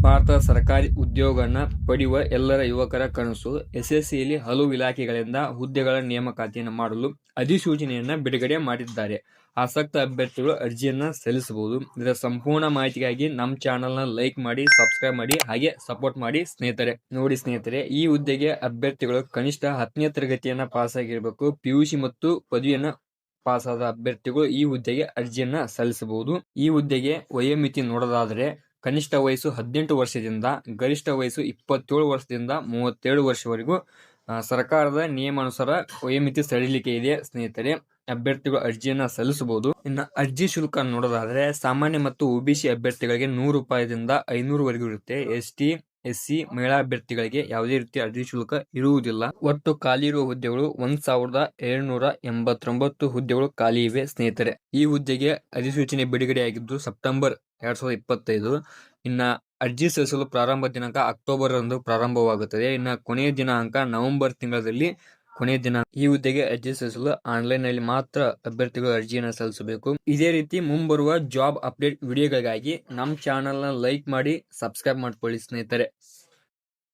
ಭಾರತದ ಸರ್ಕಾರಿ ಉದ್ಯೋಗವನ್ನು ಪಡೆಯುವ ಎಲ್ಲರ ಯುವಕರ ಕನಸು. ಎಸ್ಎಸ್ಸಿಯಲ್ಲಿ ಹಲವು ಇಲಾಖೆಗಳಿಂದ ಹುದ್ದೆಗಳ ನೇಮಕಾತಿಯನ್ನು ಮಾಡಲು ಅಧಿಸೂಚನೆಯನ್ನು ಬಿಡುಗಡೆ ಮಾಡಿದ್ದಾರೆ. ಆಸಕ್ತ ಅಭ್ಯರ್ಥಿಗಳು ಅರ್ಜಿಯನ್ನು ಸಲ್ಲಿಸಬಹುದು. ಇದರ ಸಂಪೂರ್ಣ ಮಾಹಿತಿಗಾಗಿ ನಮ್ಮ ಚಾನಲ್ನ ಲೈಕ್ ಮಾಡಿ, ಸಬ್ಸ್ಕ್ರೈಬ್ ಮಾಡಿ, ಹಾಗೆ ಸಪೋರ್ಟ್ ಮಾಡಿ ಸ್ನೇಹಿತರೆ. ನೋಡಿ ಸ್ನೇಹಿತರೆ, ಈ ಹುದ್ದೆಗೆ ಅಭ್ಯರ್ಥಿಗಳು ಕನಿಷ್ಠ 10ನೇ ತರಗತಿಯನ್ನು ಪಾಸ್ ಆಗಿರಬೇಕು. PUC ಮತ್ತು ಪದವಿಯನ್ನು ಪಾಸ್ ಆದ ಅಭ್ಯರ್ಥಿಗಳು ಈ ಹುದ್ದೆಗೆ ಅರ್ಜಿಯನ್ನ ಸಲ್ಲಿಸಬಹುದು. ಈ ಹುದ್ದೆಗೆ ವಯೋಮಿತಿ ನೋಡೋದಾದರೆ ಕನಿಷ್ಠ ವಯಸ್ಸು 18 ವರ್ಷದಿಂದ ಗರಿಷ್ಠ ವಯಸ್ಸು 27 ವರ್ಷದಿಂದ 32 ವರ್ಷವರೆಗೂ ಸರ್ಕಾರದ ನಿಯಮಾನುಸಾರ ವಯೋಮಿತಿ ಸಡಿಲಿಕೆ ಇದೆ ಸ್ನೇಹಿತರೆ. ಅಭ್ಯರ್ಥಿಗಳು ಅರ್ಜಿಯನ್ನ ಸಲ್ಲಿಸಬಹುದು. ಇನ್ನು ಅರ್ಜಿ ಶುಲ್ಕ ನೋಡೋದಾದ್ರೆ ಸಾಮಾನ್ಯ ಮತ್ತು OBC ಅಭ್ಯರ್ಥಿಗಳಿಗೆ 100 ರೂಪಾಯಿದಿಂದ 500 ವರೆಗೂ ಇರುತ್ತೆ. ST SC ಮಹಿಳಾ ಅಭ್ಯರ್ಥಿಗಳಿಗೆ ಯಾವುದೇ ರೀತಿಯ ಅರ್ಜಿ ಶುಲ್ಕ ಇರುವುದಿಲ್ಲ. ಒಟ್ಟು ಖಾಲಿ ಇರುವ ಹುದ್ದೆಗಳು 1789 ಹುದ್ದೆಗಳು ಖಾಲಿ ಇವೆ ಸ್ನೇಹಿತರೆ. ಈ ಹುದ್ದೆಗೆ ಅಧಿಸೂಚನೆ ಬಿಡುಗಡೆಯಾಗಿದ್ದು ಸೆಪ್ಟೆಂಬರ್ 2025. ಇನ್ನ ಅರ್ಜಿ ಸಲ್ಲಿಸಲು ಪ್ರಾರಂಭ ದಿನಾಂಕ ಅಕ್ಟೋಬರ್ ರಂದು ಪ್ರಾರಂಭವಾಗುತ್ತದೆ. ಇನ್ನು ಕೊನೆಯ ದಿನಾಂಕ ನವೆಂಬರ್ ತಿಂಗಳಲ್ಲಿ ಕೊನೆಯ ದಿನ. ಈ ಹುದ್ದೆಗೆ ಅರ್ಜಿ ಸಲ್ಲಿಸಲು ಆನ್ಲೈನ್ ನಲ್ಲಿ ಮಾತ್ರ ಅಭ್ಯರ್ಥಿಗಳು ಅರ್ಜಿಯನ್ನು ಸಲ್ಲಿಸಬೇಕು. ಇದೇ ರೀತಿ ಮುಂಬರುವ ಜಾಬ್ ಅಪ್ಡೇಟ್ ವಿಡಿಯೋಗಳಿಗಾಗಿ ನಮ್ಮ ಚಾನೆಲ್ ನ ಲೈಕ್ ಮಾಡಿ, ಸಬ್ಸ್ಕ್ರೈಬ್ ಮಾಡ್ಕೊಳ್ಳಿ ಸ್ನೇಹಿತರೆ.